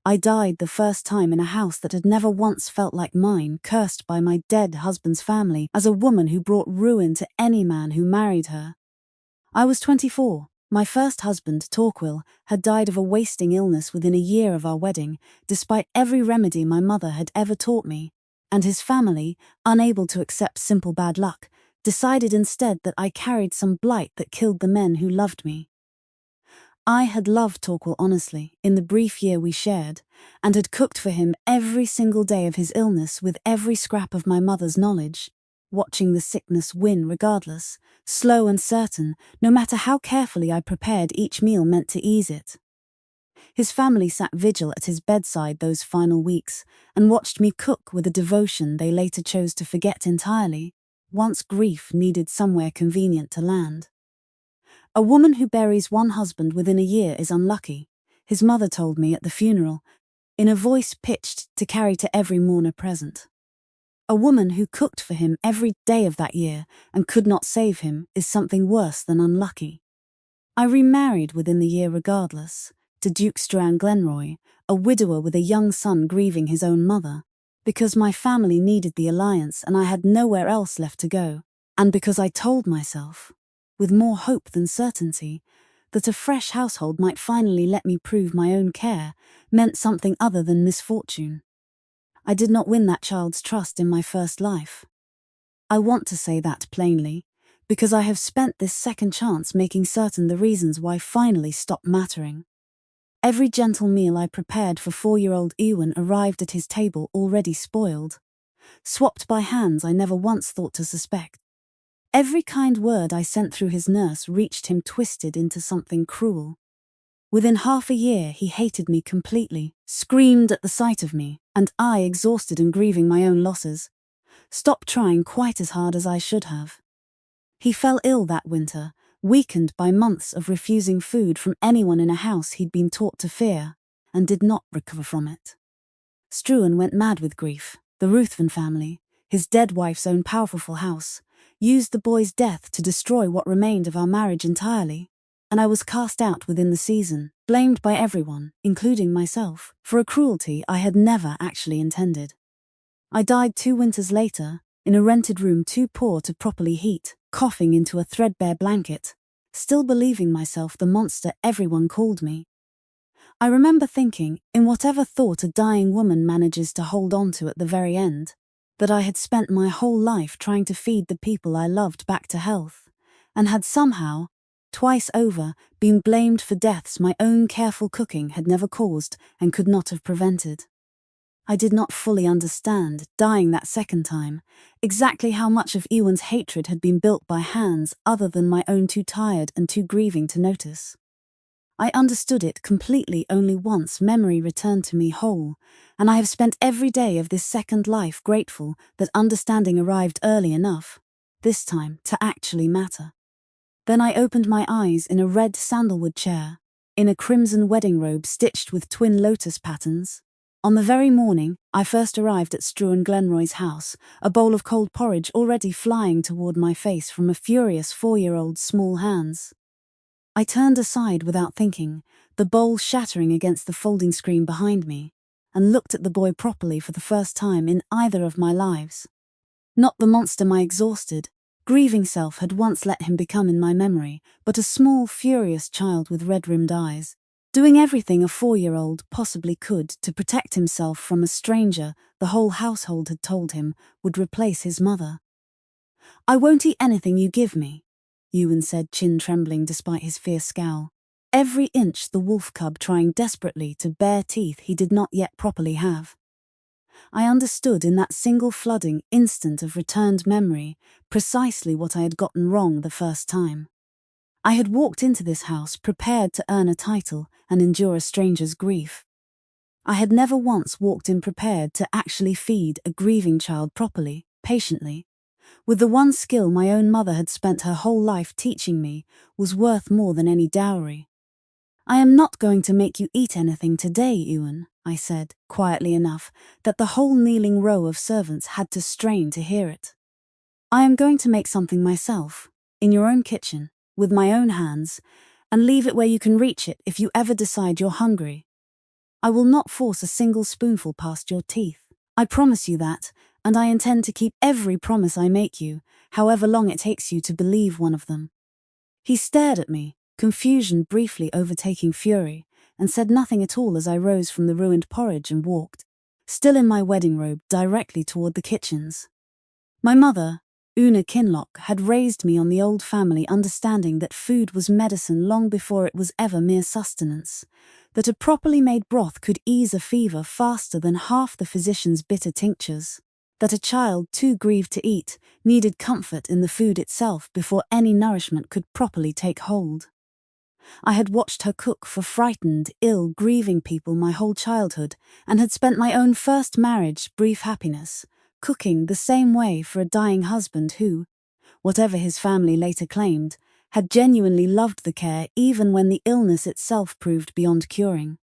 I died the first time in a house that had never once felt like mine, cursed by my dead husband's family as a woman who brought ruin to any man who married her. I was 24. My first husband, Torquil, had died of a wasting illness within a year of our wedding, despite every remedy my mother had ever taught me, and his family, unable to accept simple bad luck, decided instead that I carried some blight that killed the men who loved me. I had loved Torquil honestly in the brief year we shared, and had cooked for him every single day of his illness with every scrap of my mother's knowledge, watching the sickness win regardless, slow and certain, no matter how carefully I prepared each meal meant to ease it. His family sat vigil at his bedside those final weeks, and watched me cook with a devotion they later chose to forget entirely, once grief needed somewhere convenient to land. A woman who buries one husband within a year is unlucky, his mother told me at the funeral, in a voice pitched to carry to every mourner present. A woman who cooked for him every day of that year and could not save him is something worse than unlucky. I remarried within the year regardless, to Duke Struan Glenroy, a widower with a young son grieving his own mother, because my family needed the alliance and I had nowhere else left to go, and because I told myself, with more hope than certainty, that a fresh household might finally let me prove my own care meant something other than misfortune. I did not win that child's trust in my first life. I want to say that plainly, because I have spent this second chance making certain the reasons why finally stopped mattering. Every gentle meal I prepared for 4-year-old Ewan arrived at his table already spoiled, swapped by hands I never once thought to suspect. Every kind word I sent through his nurse reached him twisted into something cruel. Within half a year he hated me completely, screamed at the sight of me, and I, exhausted and grieving my own losses, stopped trying quite as hard as I should have. He fell ill that winter, weakened by months of refusing food from anyone in a house he'd been taught to fear, and did not recover from it. Struan went mad with grief. The Ruthven family, his dead wife's own powerful house, used the boy's death to destroy what remained of our marriage entirely, and I was cast out within the season, blamed by everyone, including myself, for a cruelty I had never actually intended. I died 2 winters later, in a rented room too poor to properly heat, coughing into a threadbare blanket, still believing myself the monster everyone called me. I remember thinking, in whatever thought a dying woman manages to hold on to at the very end, that I had spent my whole life trying to feed the people I loved back to health, and had somehow, twice over, been blamed for deaths my own careful cooking had never caused and could not have prevented. I did not fully understand, dying that second time, exactly how much of Ewan's hatred had been built by hands other than my own too tired and too grieving to notice. I understood it completely only once memory returned to me whole, and I have spent every day of this second life grateful that understanding arrived early enough, this time, to actually matter. Then I opened my eyes in a red sandalwood chair, in a crimson wedding robe stitched with twin lotus patterns. On the very morning I first arrived at Struan Glenroy's house, a bowl of cold porridge already flying toward my face from a furious 4-year-old's small hands. I turned aside without thinking, the bowl shattering against the folding screen behind me, and looked at the boy properly for the first time in either of my lives. Not the monster my exhausted, grieving self had once let him become in my memory, but a small, furious child with red-rimmed eyes, doing everything a 4-year-old possibly could to protect himself from a stranger the whole household had told him would replace his mother. "I won't eat anything you give me," Ewan said, chin trembling despite his fierce scowl, every inch the wolf cub trying desperately to bare teeth he did not yet properly have. I understood in that single flooding instant of returned memory precisely what I had gotten wrong the first time. I had walked into this house prepared to earn a title and endure a stranger's grief. I had never once walked in prepared to actually feed a grieving child properly, patiently, with the one skill my own mother had spent her whole life teaching me was worth more than any dowry. "I am not going to make you eat anything today, Ewan," I said, quietly enough that the whole kneeling row of servants had to strain to hear it. "I am going to make something myself, in your own kitchen, with my own hands, and leave it where you can reach it if you ever decide you're hungry." I will not force a single spoonful past your teeth. I promise you that, and I intend to keep every promise I make you, however long it takes you to believe one of them." He stared at me, confusion briefly overtaking fury, and said nothing at all as I rose from the ruined porridge and walked, still in my wedding robe, directly toward the kitchens. My mother, Una Kinloch, had raised me on the old family understanding that food was medicine long before it was ever mere sustenance, that a properly made broth could ease a fever faster than half the physician's bitter tinctures, that a child too grieved to eat needed comfort in the food itself before any nourishment could properly take hold. I had watched her cook for frightened, ill, grieving people my whole childhood, and had spent my own first marriage, brief happiness, cooking the same way for a dying husband who, whatever his family later claimed, had genuinely loved the care even when the illness itself proved beyond curing.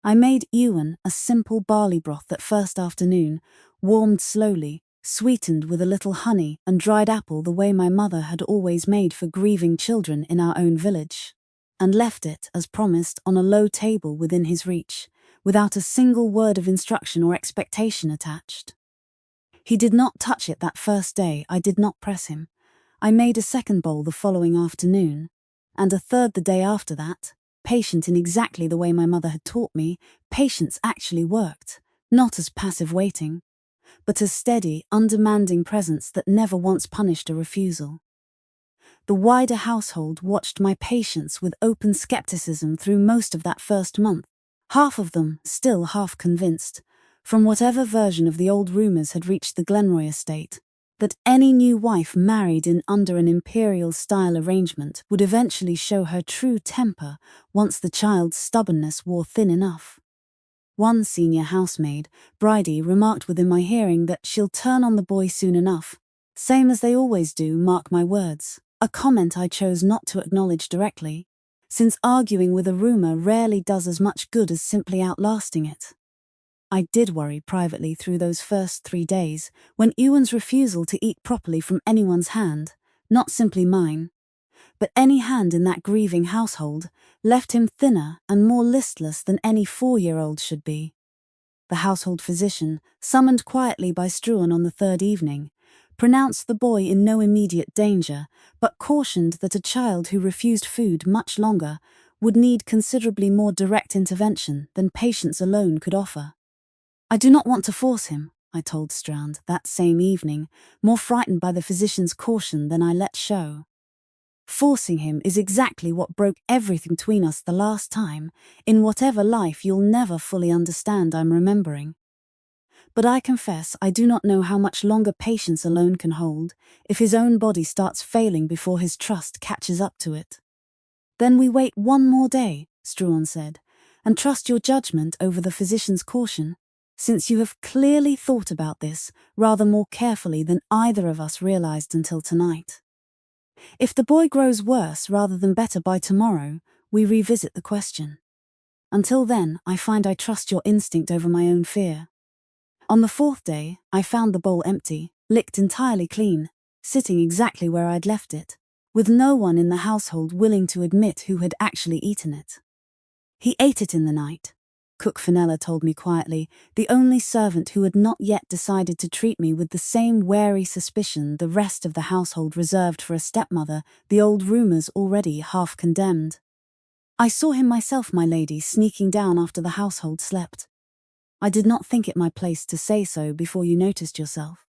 I made Ewan a simple barley broth that first afternoon, warmed slowly, sweetened with a little honey and dried apple the way my mother had always made for grieving children in our own village, and left it, as promised, on a low table within his reach, without a single word of instruction or expectation attached. He did not touch it that first day. I did not press him. I made a second bowl the following afternoon, and a third the day after that. Patient in exactly the way my mother had taught me, patience actually worked, not as passive waiting, but as steady, undemanding presence that never once punished a refusal. The wider household watched my patience with open skepticism through most of that first month, half of them still half convinced, from whatever version of the old rumours had reached the Glenroy estate, that any new wife married in under an imperial-style arrangement would eventually show her true temper once the child's stubbornness wore thin enough. One senior housemaid, Bridie, remarked within my hearing that she'll turn on the boy soon enough, same as they always do, mark my words, a comment I chose not to acknowledge directly, since arguing with a rumour rarely does as much good as simply outlasting it. I did worry privately through those first 3 days, when Ewan's refusal to eat properly from anyone's hand, not simply mine, but any hand in that grieving household, left him thinner and more listless than any 4-year-old should be. The household physician, summoned quietly by Struan on the third evening, pronounced the boy in no immediate danger, but cautioned that a child who refused food much longer would need considerably more direct intervention than patience alone could offer. "I do not want to force him," I told Strand that same evening, more frightened by the physician's caution than I let show. "Forcing him is exactly what broke everything between us the last time, in whatever life you'll never fully understand I'm remembering. But I confess I do not know how much longer patience alone can hold, if his own body starts failing before his trust catches up to it." "Then we wait one more day," Struan said, "and trust your judgment over the physician's caution, since you have clearly thought about this rather more carefully than either of us realized until tonight. If the boy grows worse rather than better by tomorrow, we revisit the question. Until then, I find I trust your instinct over my own fear." On the 4th day, I found the bowl empty, licked entirely clean, sitting exactly where I'd left it, with no one in the household willing to admit who had actually eaten it. "He ate it in the night," Cook Fenella told me quietly, the only servant who had not yet decided to treat me with the same wary suspicion the rest of the household reserved for a stepmother the old rumours already half condemned. "I saw him myself, my lady, sneaking down after the household slept. I did not think it my place to say so before you noticed yourself.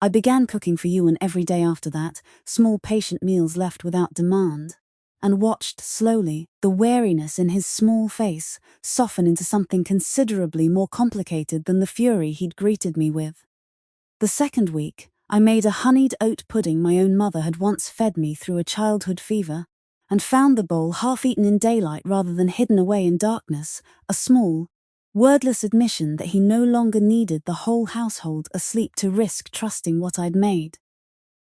I began cooking for Ewan every day after that, small patient meals left without demand, and watched slowly the wariness in his small face soften into something considerably more complicated than the fury he'd greeted me with. The second week, I made a honeyed oat pudding my own mother had once fed me through a childhood fever, and found the bowl half-eaten in daylight rather than hidden away in darkness, a small, wordless admission that he no longer needed the whole household asleep to risk trusting what I'd made.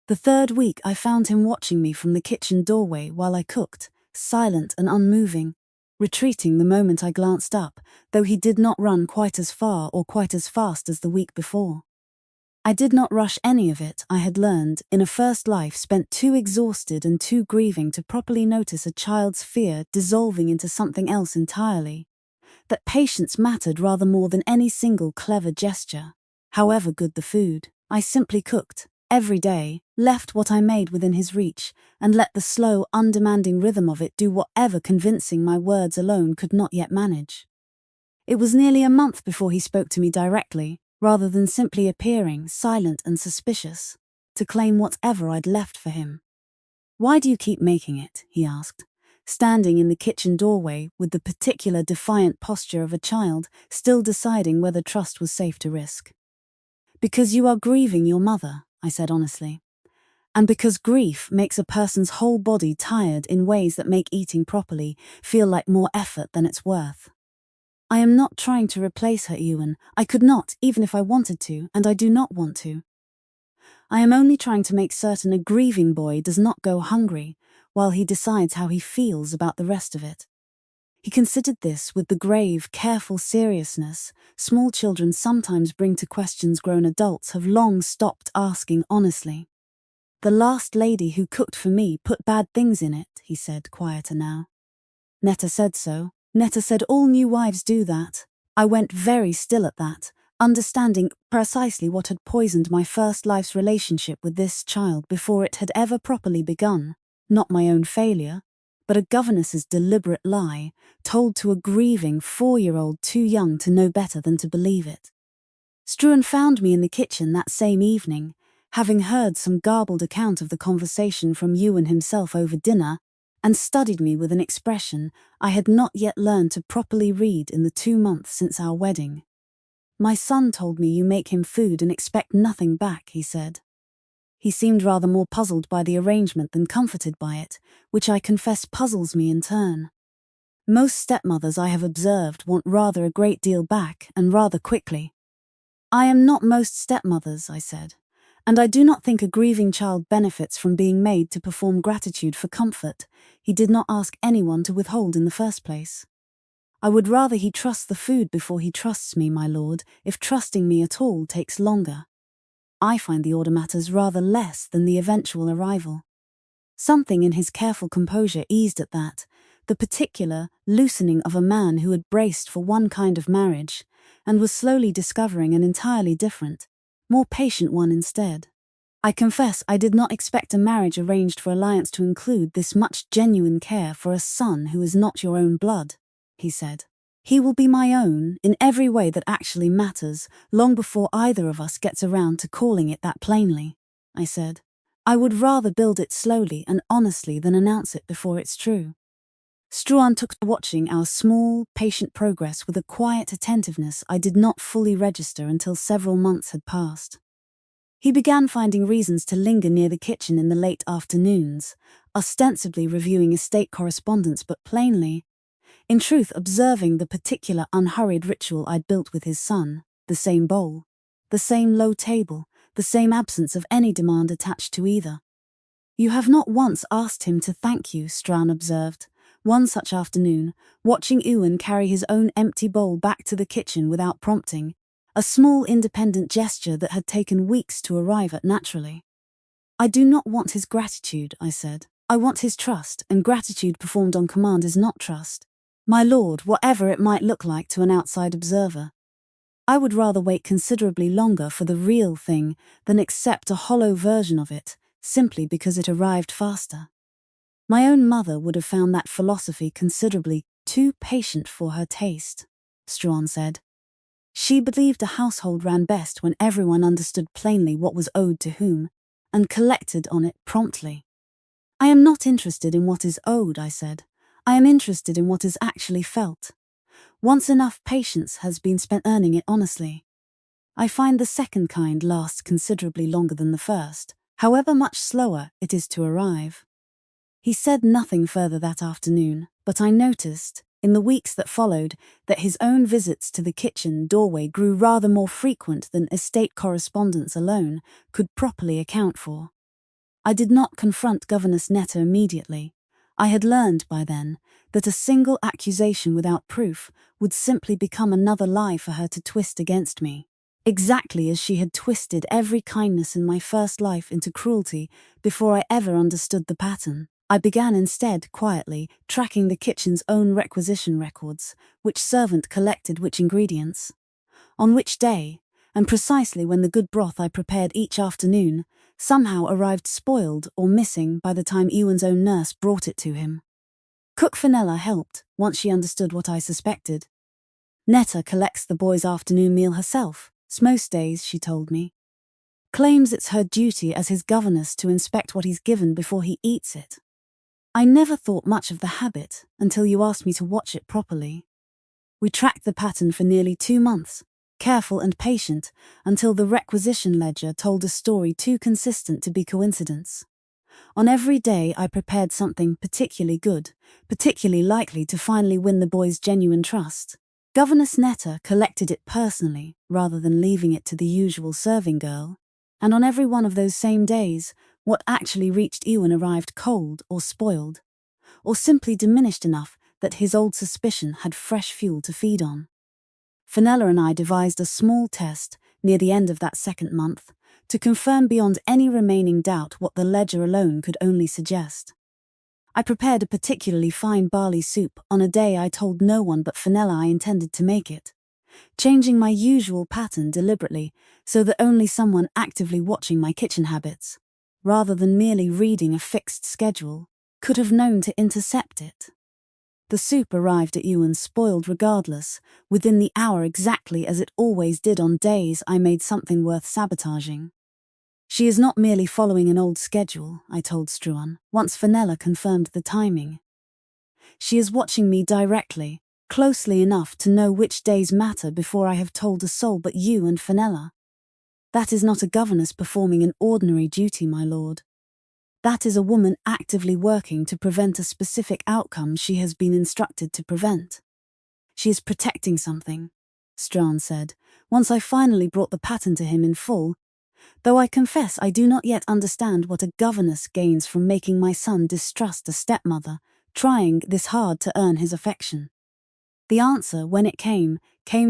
The third week I found him watching me from the kitchen doorway while I cooked, silent and unmoving, retreating the moment I glanced up, though he did not run quite as far or quite as fast as the week before. I did not rush any of it. I had learned, in a first life spent too exhausted and too grieving to properly notice a child's fear dissolving into something else entirely, that patience mattered rather more than any single clever gesture. However good the food, I simply cooked, every day, left what I made within his reach, and let the slow, undemanding rhythm of it do whatever convincing my words alone could not yet manage. It was nearly a month before he spoke to me directly, rather than simply appearing, silent and suspicious, to claim whatever I'd left for him. "Why do you keep making it?" he asked, standing in the kitchen doorway with the particular defiant posture of a child still deciding whether trust was safe to risk. "Because you are grieving your mother," I said honestly. "And because grief makes a person's whole body tired in ways that make eating properly feel like more effort than it's worth. I am not trying to replace her, Ewan. I could not, even if I wanted to, and I do not want to. I am only trying to make certain a grieving boy does not go hungry while he decides how he feels about the rest of it." He considered this with the grave, careful seriousness small children sometimes bring to questions grown adults have long stopped asking honestly. "The last lady who cooked for me put bad things in it," he said, quieter now. "Netta said so. Netta said all new wives do that." I went very still at that, understanding precisely what had poisoned my first life's relationship with this child before it had ever properly begun. Not my own failure, but a governess's deliberate lie, told to a grieving 4-year-old too young to know better than to believe it. Struan found me in the kitchen that same evening, having heard some garbled account of the conversation from Ewan himself over dinner, and studied me with an expression I had not yet learned to properly read in the 2 months since our wedding. "My son told me you make him food and expect nothing back," he said. He seemed rather more puzzled by the arrangement than comforted by it, which I confess puzzles me in turn. Most stepmothers I have observed want rather a great deal back, and rather quickly. "I am not most stepmothers," I said, "and I do not think a grieving child benefits from being made to perform gratitude for comfort he did not ask anyone to withhold in the first place. I would rather he trusts the food before he trusts me, my lord, if trusting me at all takes longer. I find the order matters rather less than the eventual arrival." Something in his careful composure eased at that, the particular loosening of a man who had braced for one kind of marriage, and was slowly discovering an entirely different, more patient one instead. "I confess I did not expect a marriage arranged for alliance to include this much genuine care for a son who is not your own blood," he said. "He will be my own in every way that actually matters, long before either of us gets around to calling it that plainly," I said. "I would rather build it slowly and honestly than announce it before it's true." Struan took to watching our small, patient progress with a quiet attentiveness I did not fully register until several months had passed. He began finding reasons to linger near the kitchen in the late afternoons, ostensibly reviewing estate correspondence but plainly, in truth, observing the particular unhurried ritual I'd built with his son: the same bowl, the same low table, the same absence of any demand attached to either. "You have not once asked him to thank you," Struan observed, one such afternoon, watching Ewan carry his own empty bowl back to the kitchen without prompting, a small independent gesture that had taken weeks to arrive at naturally. "I do not want his gratitude," I said. "I want his trust, and gratitude performed on command is not trust, my lord, whatever it might look like to an outside observer. I would rather wait considerably longer for the real thing than accept a hollow version of it, simply because it arrived faster." My own mother would have found that philosophy considerably too patient for her taste, Struan said. She believed a household ran best when everyone understood plainly what was owed to whom, and collected on it promptly. "I am not interested in what is owed," I said. "I am interested in what is actually felt. Once enough patience has been spent earning it honestly. I find the second kind lasts considerably longer than the first, however much slower it is to arrive." He said nothing further that afternoon, but I noticed, in the weeks that followed, that his own visits to the kitchen doorway grew rather more frequent than estate correspondence alone could properly account for. I did not confront Governess Netta immediately. I had learned by then that a single accusation without proof would simply become another lie for her to twist against me, exactly as she had twisted every kindness in my first life into cruelty before I ever understood the pattern. I began instead, quietly, tracking the kitchen's own requisition records, which servant collected which ingredients, on which day, and precisely when the good broth I prepared each afternoon somehow arrived spoiled or missing by the time Ewan's own nurse brought it to him. Cook Fenella helped, once she understood what I suspected. Netta collects the boy's afternoon meal herself, most days, she told me. Claims it's her duty as his governess to inspect what he's given before he eats it. I never thought much of the habit until you asked me to watch it properly. We tracked the pattern for nearly 2 months, careful and patient, until the requisition ledger told a story too consistent to be coincidence. On every day I prepared something particularly good, particularly likely to finally win the boy's genuine trust. Governess Netta collected it personally, rather than leaving it to the usual serving girl. And on every one of those same days, what actually reached Ewan arrived cold or spoiled, or simply diminished enough that his old suspicion had fresh fuel to feed on. Fenella and I devised a small test near the end of that second month to confirm beyond any remaining doubt what the ledger alone could only suggest. I prepared a particularly fine barley soup on a day I told no one but Fenella I intended to make it, changing my usual pattern deliberately so that only someone actively watching my kitchen habits, rather than merely reading a fixed schedule, could have known to intercept it. The soup arrived at Ewan spoiled regardless, within the hour exactly as it always did on days I made something worth sabotaging. She is not merely following an old schedule, I told Struan, once Fenella confirmed the timing. She is watching me directly, closely enough to know which days matter before I have told a soul but you and Fenella. That is not a governess performing an ordinary duty, my lord. That is a woman actively working to prevent a specific outcome she has been instructed to prevent. She is protecting something, Struan said, once I finally brought the pattern to him in full, though I confess I do not yet understand what a governess gains from making my son distrust a stepmother, trying this hard to earn his affection. The answer, when it came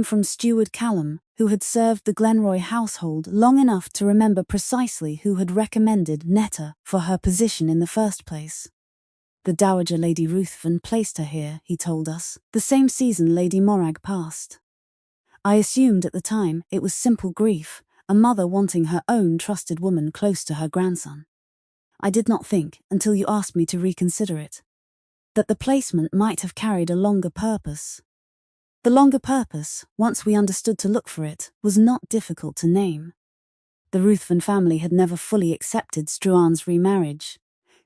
from Steward Callum, who had served the Glenroy household long enough to remember precisely who had recommended Netta for her position in the first place. The Dowager Lady Ruthven placed her here, he told us, the same season Lady Morag passed. I assumed at the time it was simple grief, a mother wanting her own trusted woman close to her grandson. I did not think, until you asked me to reconsider it, that the placement might have carried a longer purpose. The longer purpose, once we understood to look for it, was not difficult to name. The Ruthven family had never fully accepted Struan's remarriage,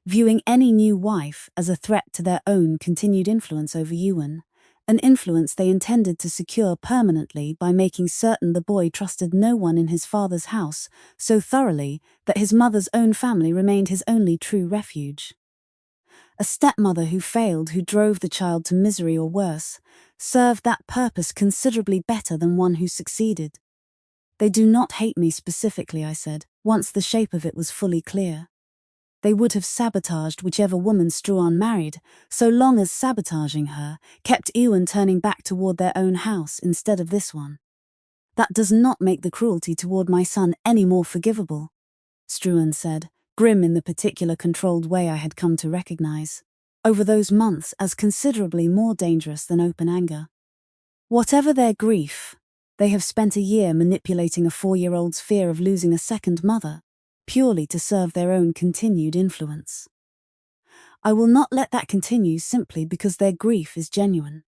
viewing any new wife as a threat to their own continued influence over Ewan, an influence they intended to secure permanently by making certain the boy trusted no one in his father's house so thoroughly that his mother's own family remained his only true refuge. A stepmother who failed, who drove the child to misery or worse, served that purpose considerably better than one who succeeded. They do not hate me specifically, I said, once the shape of it was fully clear. They would have sabotaged whichever woman Struan married, so long as sabotaging her kept Ewan turning back toward their own house instead of this one. That does not make the cruelty toward my son any more forgivable, Struan said, grim in the particular controlled way I had come to recognize, over those months as considerably more dangerous than open anger. Whatever their grief, they have spent a year manipulating a 4-year-old's fear of losing a second mother, purely to serve their own continued influence. I will not let that continue simply because their grief is genuine.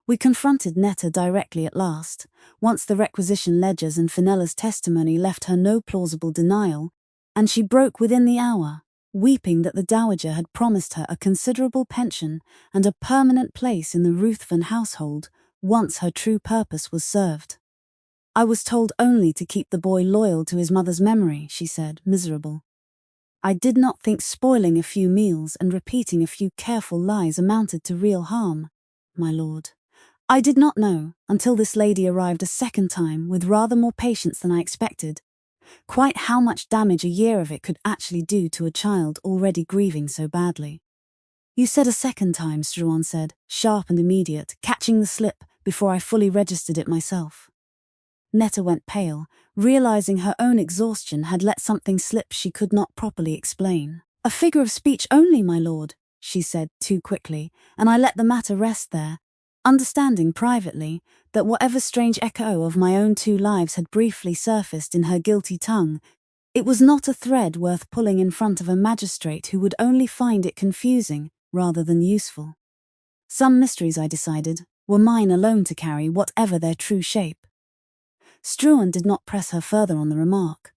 We confronted Netta directly at last, once the requisition ledgers and Fenella's testimony left her no plausible denial, and she broke within the hour, weeping that the Dowager had promised her a considerable pension and a permanent place in the Ruthven household once her true purpose was served. I was told only to keep the boy loyal to his mother's memory, she said, miserable. I did not think spoiling a few meals and repeating a few careful lies amounted to real harm, my lord. I did not know, until this lady arrived a second time with rather more patience than I expected, quite how much damage a year of it could actually do to a child already grieving so badly. You said a second time, Struan said, sharp and immediate, catching the slip before I fully registered it myself. Netta went pale, realizing her own exhaustion had let something slip she could not properly explain. A figure of speech only, my lord, she said too quickly, and I let the matter rest there, understanding privately that whatever strange echo of my own two lives had briefly surfaced in her guilty tongue, it was not a thread worth pulling in front of a magistrate who would only find it confusing rather than useful. Some mysteries, I decided, were mine alone to carry, whatever their true shape. Struan did not press her further on the remark,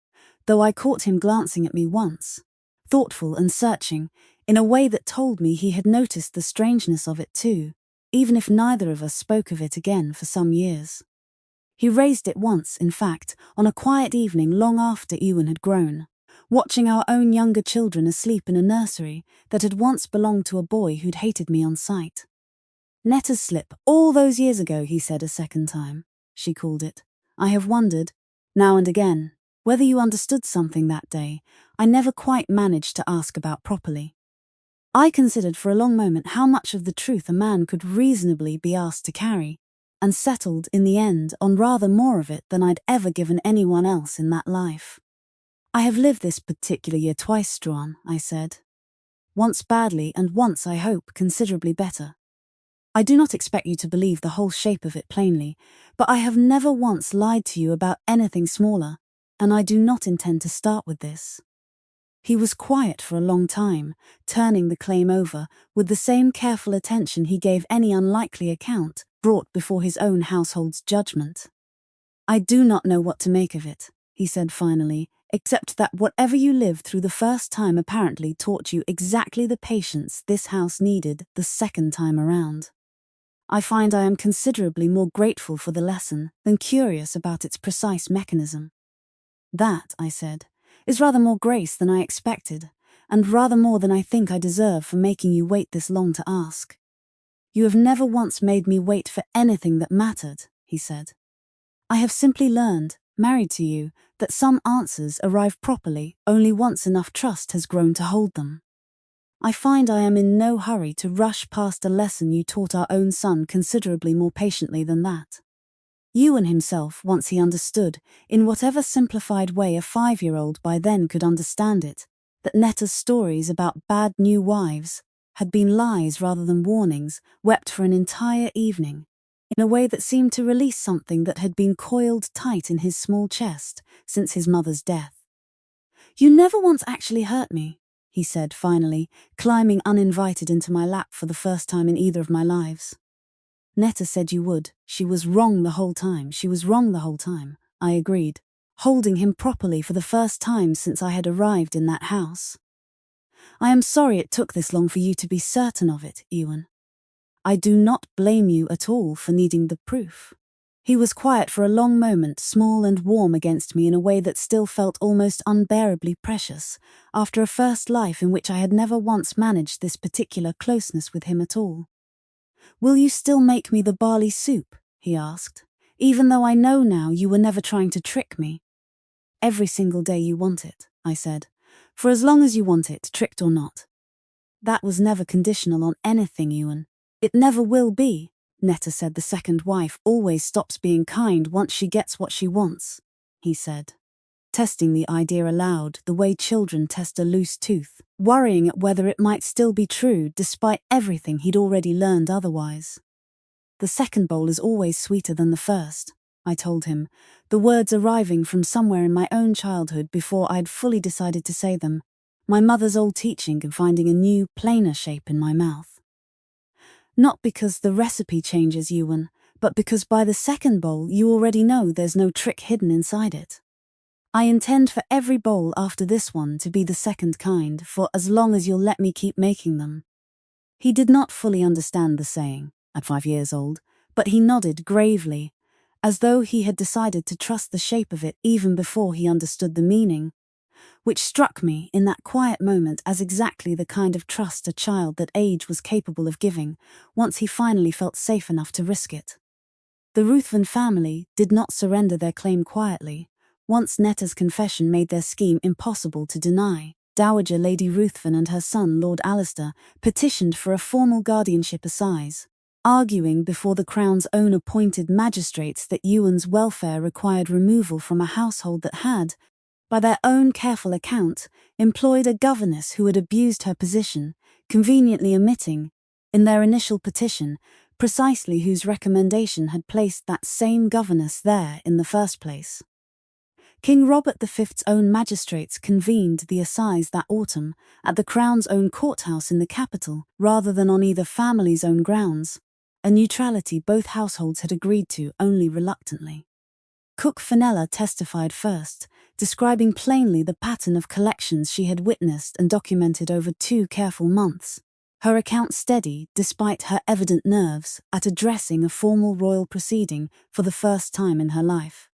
though I caught him glancing at me once, thoughtful and searching, in a way that told me he had noticed the strangeness of it too, even if neither of us spoke of it again for some years. He raised it once, in fact, on a quiet evening long after Ewan had grown, watching our own younger children asleep in a nursery that had once belonged to a boy who'd hated me on sight. Netta's slip, all those years ago, he said a second time, she called it. I have wondered, now and again, whether you understood something that day I never quite managed to ask about properly. I considered for a long moment how much of the truth a man could reasonably be asked to carry, and settled in the end on rather more of it than I'd ever given anyone else in that life. I have lived this particular year twice, Struan, I said. Once badly and once, I hope, considerably better. I do not expect you to believe the whole shape of it plainly, but I have never once lied to you about anything smaller, and I do not intend to start with this. He was quiet for a long time, turning the claim over with the same careful attention he gave any unlikely account brought before his own household's judgment. I do not know what to make of it, he said finally, except that whatever you lived through the first time apparently taught you exactly the patience this house needed the second time around. I find I am considerably more grateful for the lesson than curious about its precise mechanism. That, I said, is rather more grace than I expected, and rather more than I think I deserve for making you wait this long to ask. You have never once made me wait for anything that mattered, he said. I have simply learned, married to you, that some answers arrive properly only once enough trust has grown to hold them. I find I am in no hurry to rush past a lesson you taught our own son considerably more patiently than that. Ewan himself, once he understood, in whatever simplified way a 5-year-old by then could understand it, that Netta's stories about bad new wives had been lies rather than warnings, wept for an entire evening, in a way that seemed to release something that had been coiled tight in his small chest since his mother's death. You never once actually hurt me, he said finally, climbing uninvited into my lap for the first time in either of my lives. Netta said you would. She was wrong the whole time. I agreed, holding him properly for the first time since I had arrived in that house. I am sorry it took this long for you to be certain of it, Ewan. I do not blame you at all for needing the proof. He was quiet for a long moment, small and warm against me in a way that still felt almost unbearably precious, after a first life in which I had never once managed this particular closeness with him at all. Will you still make me the barley soup? He asked, even though I know now you were never trying to trick me. Every single day you want it, I said, for as long as you want it, tricked or not. That was never conditional on anything, Ewan. It never will be. Netta said the second wife always stops being kind once she gets what she wants, he said, testing the idea aloud the way children test a loose tooth, worrying at whether it might still be true despite everything he'd already learned otherwise. The second bowl is always sweeter than the first, I told him, the words arriving from somewhere in my own childhood before I'd fully decided to say them, my mother's old teaching and finding a new, plainer shape in my mouth. Not because the recipe changes, Ewan, but because by the second bowl you already know there's no trick hidden inside it. I intend for every bowl after this one to be the second kind, for as long as you'll let me keep making them. He did not fully understand the saying, at 5 years old, but he nodded gravely, as though he had decided to trust the shape of it even before he understood the meaning, which struck me in that quiet moment as exactly the kind of trust a child that age was capable of giving once he finally felt safe enough to risk it. The Ruthven family did not surrender their claim quietly. Once Netta's confession made their scheme impossible to deny, Dowager Lady Ruthven and her son Lord Alistair petitioned for a formal guardianship assize, arguing before the Crown's own appointed magistrates that Ewan's welfare required removal from a household that had, by their own careful account, employed a governess who had abused her position, conveniently omitting, in their initial petition, precisely whose recommendation had placed that same governess there in the first place. King Robert V's own magistrates convened the assize that autumn at the Crown's own courthouse in the capital, rather than on either family's own grounds, a neutrality both households had agreed to only reluctantly. Cook Fenella testified first, describing plainly the pattern of collections she had witnessed and documented over 2 careful months, her account steady despite her evident nerves at addressing a formal royal proceeding for the first time in her life.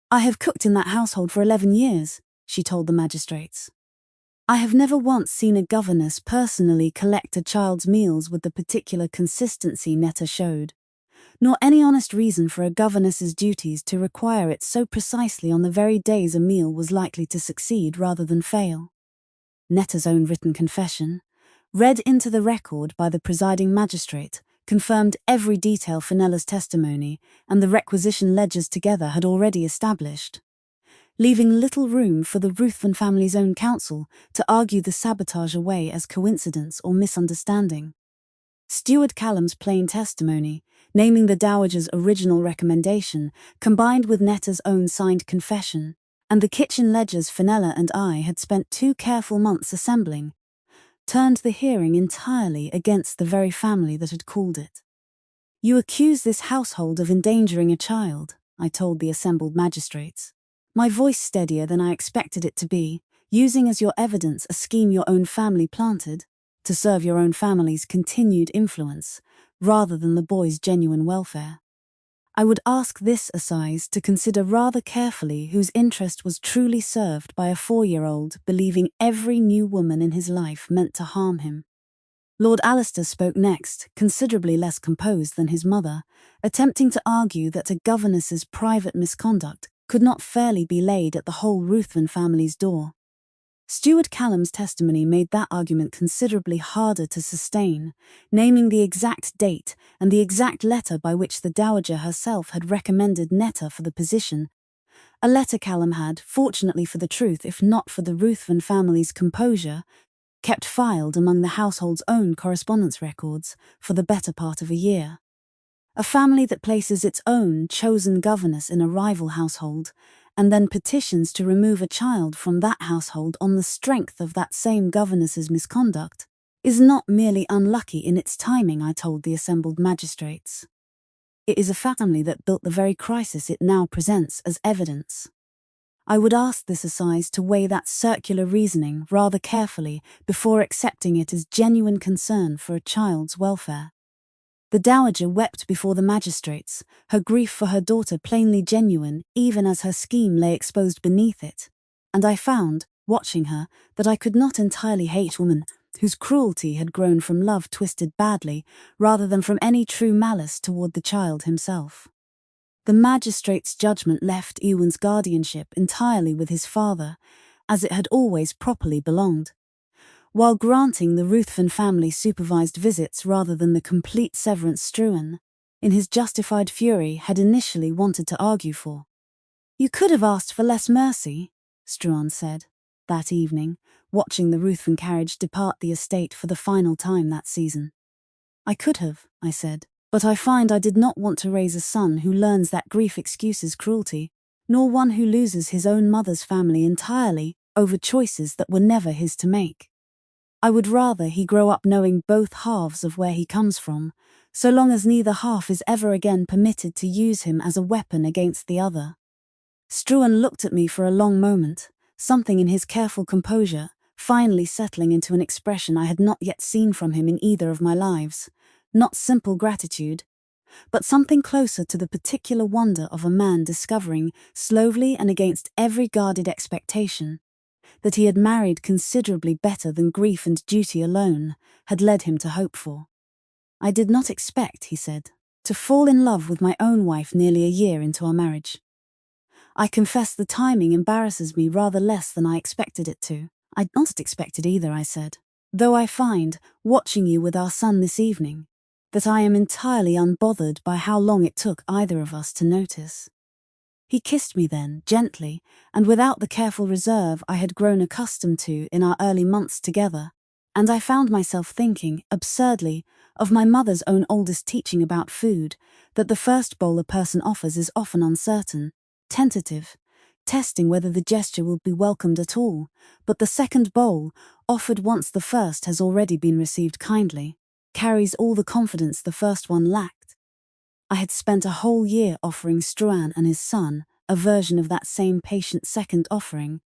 "I have cooked in that household for 11 years, she told the magistrates. "I have never once seen a governess personally collect a child's meals with the particular consistency Netta showed, nor any honest reason for a governess's duties to require it so precisely on the very days a meal was likely to succeed rather than fail." Netta's own written confession, read into the record by the presiding magistrate, confirmed every detail Fenella's testimony and the requisition ledgers together had already established, leaving little room for the Ruthven family's own counsel to argue the sabotage away as coincidence or misunderstanding. Steward Callum's plain testimony, naming the Dowager's original recommendation, combined with Netta's own signed confession, and the kitchen ledgers Fenella and I had spent 2 careful months assembling, turned the hearing entirely against the very family that had called it. "You accuse this household of endangering a child," I told the assembled magistrates, my voice steadier than I expected it to be, "using as your evidence a scheme your own family planted, to serve your own family's continued influence, rather than the boy's genuine welfare. I would ask this assize to consider rather carefully whose interest was truly served by a 4-year-old believing every new woman in his life meant to harm him." Lord Alistair spoke next, considerably less composed than his mother, attempting to argue that a governess's private misconduct could not fairly be laid at the whole Ruthven family's door. Steward Callum's testimony made that argument considerably harder to sustain, naming the exact date and the exact letter by which the Dowager herself had recommended Netta for the position, a letter Callum had, fortunately for the truth if not for the Ruthven family's composure, kept filed among the household's own correspondence records for the better part of a year. A family that places its own chosen governess in a rival household and then petitions to remove a child from that household on the strength of that same governess's misconduct, is not merely unlucky in its timing, I told the assembled magistrates. It is a family that built the very crisis it now presents as evidence. I would ask this assize to weigh that circular reasoning rather carefully before accepting it as genuine concern for a child's welfare. The Dowager wept before the magistrates, her grief for her daughter plainly genuine even as her scheme lay exposed beneath it, and I found, watching her, that I could not entirely hate woman whose cruelty had grown from love twisted badly rather than from any true malice toward the child himself. The magistrate's judgment left Ewan's guardianship entirely with his father, as it had always properly belonged, while granting the Ruthven family supervised visits rather than the complete severance Struan, in his justified fury, had initially wanted to argue for. "You could have asked for less mercy," Struan said, that evening, watching the Ruthven carriage depart the estate for the final time that season. "I could have," I said, "but I find I did not want to raise a son who learns that grief excuses cruelty, nor one who loses his own mother's family entirely over choices that were never his to make. I would rather he grow up knowing both halves of where he comes from, so long as neither half is ever again permitted to use him as a weapon against the other." Struan looked at me for a long moment, something in his careful composure finally settling into an expression I had not yet seen from him in either of my lives, not simple gratitude, but something closer to the particular wonder of a man discovering, slowly and against every guarded expectation, that he had married considerably better than grief and duty alone had led him to hope for. "I did not expect," he said, "to fall in love with my own wife nearly a year into our marriage. I confess the timing embarrasses me rather less than I expected it to." "I'd not expected either," I said, "though I find, watching you with our son this evening, that I am entirely unbothered by how long it took either of us to notice." He kissed me then, gently, and without the careful reserve I had grown accustomed to in our early months together, and I found myself thinking, absurdly, of my mother's own oldest teaching about food, that the first bowl a person offers is often uncertain, tentative, testing whether the gesture will be welcomed at all, but the second bowl, offered once the first has already been received kindly, carries all the confidence the first one lacked. I had spent a whole year offering Struan and his son a version of that same patient second offering,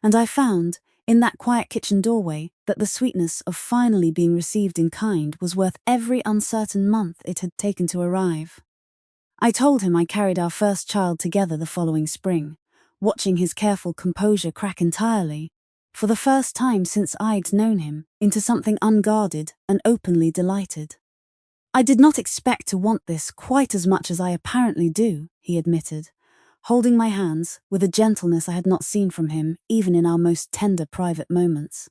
and I found, in that quiet kitchen doorway, that the sweetness of finally being received in kind was worth every uncertain month it had taken to arrive. I told him I carried our first child together the following spring, watching his careful composure crack entirely, for the first time since I'd known him, into something unguarded and openly delighted. I did not expect to want this quite as much as I apparently do, he admitted, holding my hands with a gentleness I had not seen from him even in our most tender private moments.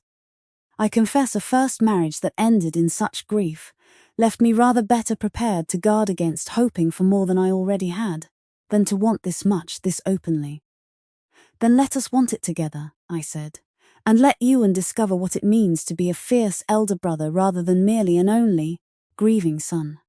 I confess a first marriage that ended in such grief left me rather better prepared to guard against hoping for more than I already had, than to want this much this openly. Then let us want it together, I said, and let Ewan discover what it means to be a fierce elder brother rather than merely an only, grieving son.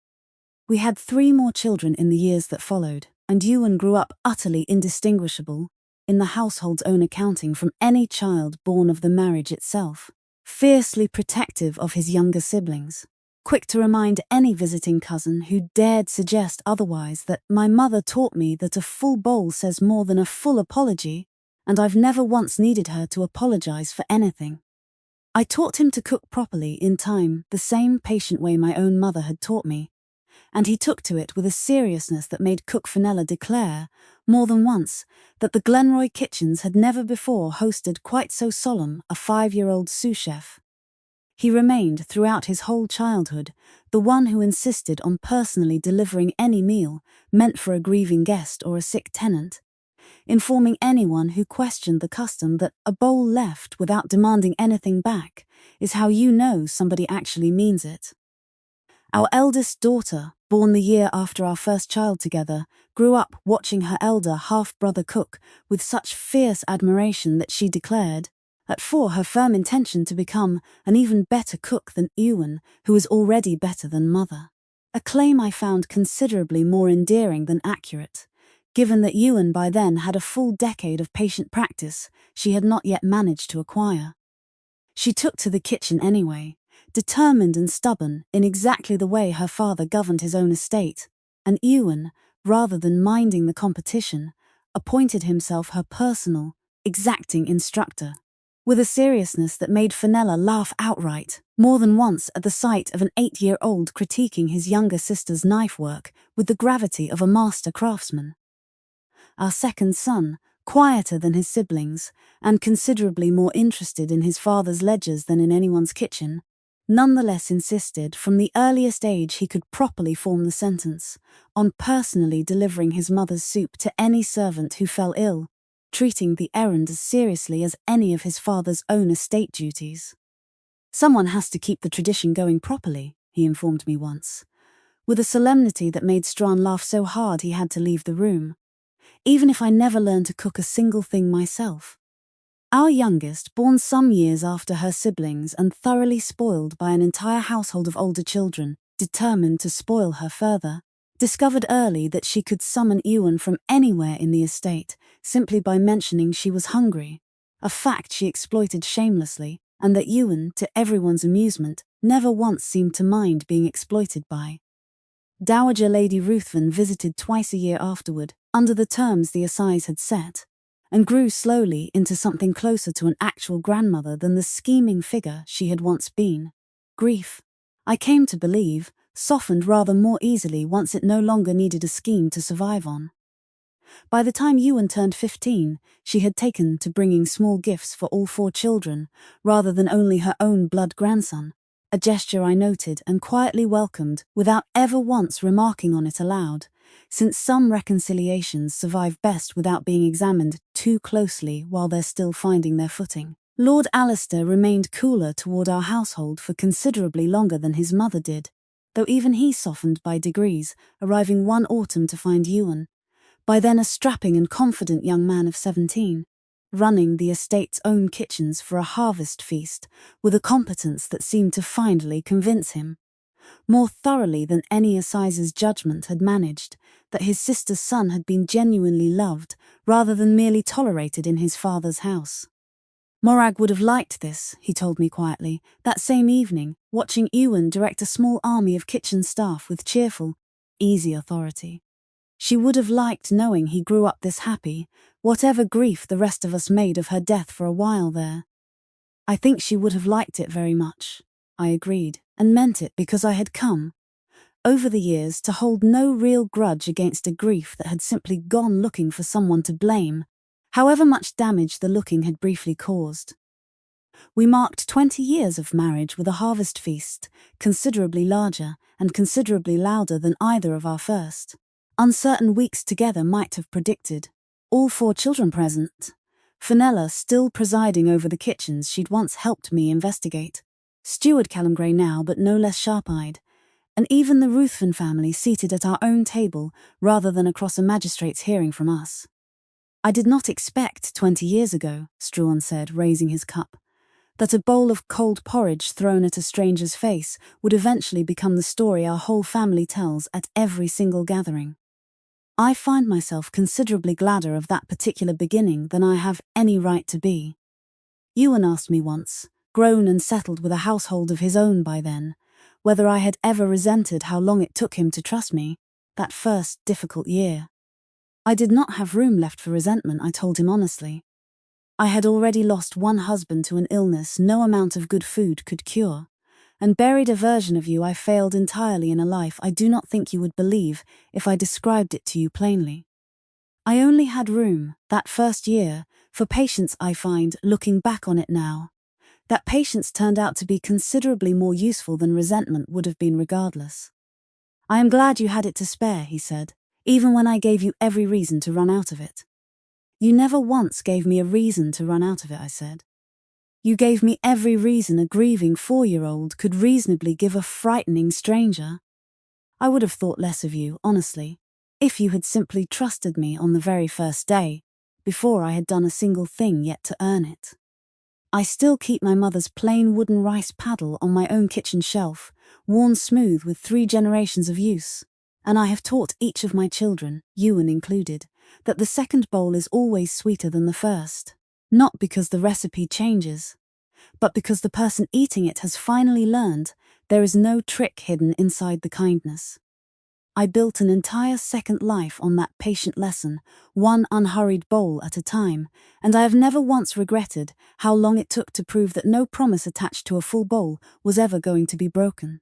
We had 3 more children in the years that followed, and Ewan grew up utterly indistinguishable, in the household's own accounting, from any child born of the marriage itself, fiercely protective of his younger siblings, quick to remind any visiting cousin who dared suggest otherwise that my mother taught me that a full bowl says more than a full apology, and I've never once needed her to apologize for anything. I taught him to cook properly in time, the same patient way my own mother had taught me, and he took to it with a seriousness that made cook Fenella declare, more than once, that the Glenroy kitchens had never before hosted quite so solemn a 5-year-old sous chef. He remained, throughout his whole childhood, the one who insisted on personally delivering any meal meant for a grieving guest or a sick tenant, informing anyone who questioned the custom that a bowl left without demanding anything back is how you know somebody actually means it. Our eldest daughter, born the year after our first child together, grew up watching her elder half-brother cook with such fierce admiration that she declared, at 4, her firm intention to become an even better cook than Ewan, who was already better than mother. A claim I found considerably more endearing than accurate, given that Ewan by then had a full decade of patient practice she had not yet managed to acquire. She took to the kitchen anyway, determined and stubborn in exactly the way her father governed his own estate, and Ewan, rather than minding the competition, appointed himself her personal, exacting instructor, with a seriousness that made Fenella laugh outright, more than once at the sight of an 8-year-old critiquing his younger sister's knife work with the gravity of a master craftsman. Our second son, quieter than his siblings, and considerably more interested in his father's ledgers than in anyone's kitchen, nonetheless insisted from the earliest age he could properly form the sentence, on personally delivering his mother's soup to any servant who fell ill, treating the errand as seriously as any of his father's own estate duties. Someone has to keep the tradition going properly, he informed me once, with a solemnity that made Strawn laugh so hard he had to leave the room, even if I never learned to cook a single thing myself. Our youngest, born some years after her siblings and thoroughly spoiled by an entire household of older children, determined to spoil her further, discovered early that she could summon Ewan from anywhere in the estate simply by mentioning she was hungry, a fact she exploited shamelessly, and that Ewan, to everyone's amusement, never once seemed to mind being exploited by. Dowager Lady Ruthven visited twice a year afterward, under the terms the assize had set, and grew slowly into something closer to an actual grandmother than the scheming figure she had once been. Grief, I came to believe, softened rather more easily once it no longer needed a scheme to survive on. By the time Ewan turned 15, she had taken to bringing small gifts for all 4 children, rather than only her own blood grandson, a gesture I noted and quietly welcomed without ever once remarking on it aloud, since some reconciliations survive best without being examined too closely while they're still finding their footing. Lord Alistair remained cooler toward our household for considerably longer than his mother did, though even he softened by degrees, arriving one autumn to find Ewan, by then a strapping and confident young man of 17, running the estate's own kitchens for a harvest feast with a competence that seemed to finally convince him, more thoroughly than any assize's judgment had managed, that his sister's son had been genuinely loved rather than merely tolerated in his father's house. Morag would have liked this, he told me quietly, that same evening, watching Ewan direct a small army of kitchen staff with cheerful, easy authority. She would have liked knowing he grew up this happy, whatever grief the rest of us made of her death for a while there. I think she would have liked it very much, I agreed, and meant it because I had come, over the years, to hold no real grudge against a grief that had simply gone looking for someone to blame, however much damage the looking had briefly caused. We marked 20 years of marriage with a harvest feast, considerably larger and considerably louder than either of our first, uncertain weeks together might have predicted. All 4 children present, Fenella still presiding over the kitchens she'd once helped me investigate, Steward Callum Gray now but no less sharp-eyed, and even the Ruthven family seated at our own table rather than across a magistrate's hearing from us. I did not expect 20 years ago, Struan said, raising his cup, that a bowl of cold porridge thrown at a stranger's face would eventually become the story our whole family tells at every single gathering. I find myself considerably gladder of that particular beginning than I have any right to be. Ewan asked me once, grown and settled with a household of his own by then, whether I had ever resented how long it took him to trust me, that first difficult year. I did not have room left for resentment, I told him honestly. I had already lost one husband to an illness no amount of good food could cure, and buried a version of you I failed entirely in a life I do not think you would believe if I described it to you plainly. I only had room, that first year, for patience. I find, looking back on it now, that patience turned out to be considerably more useful than resentment would have been regardless. I am glad you had it to spare, he said, even when I gave you every reason to run out of it. You never once gave me a reason to run out of it, I said. You gave me every reason a grieving 4-year-old could reasonably give a frightening stranger. I would have thought less of you, honestly, if you had simply trusted me on the very first day, before I had done a single thing yet to earn it. I still keep my mother's plain wooden rice paddle on my own kitchen shelf, worn smooth with 3 generations of use, and I have taught each of my children, Ewan included, that the second bowl is always sweeter than the first, not because the recipe changes, but because the person eating it has finally learned there is no trick hidden inside the kindness. I built an entire second life on that patient lesson, one unhurried bowl at a time, and I have never once regretted how long it took to prove that no promise attached to a full bowl was ever going to be broken.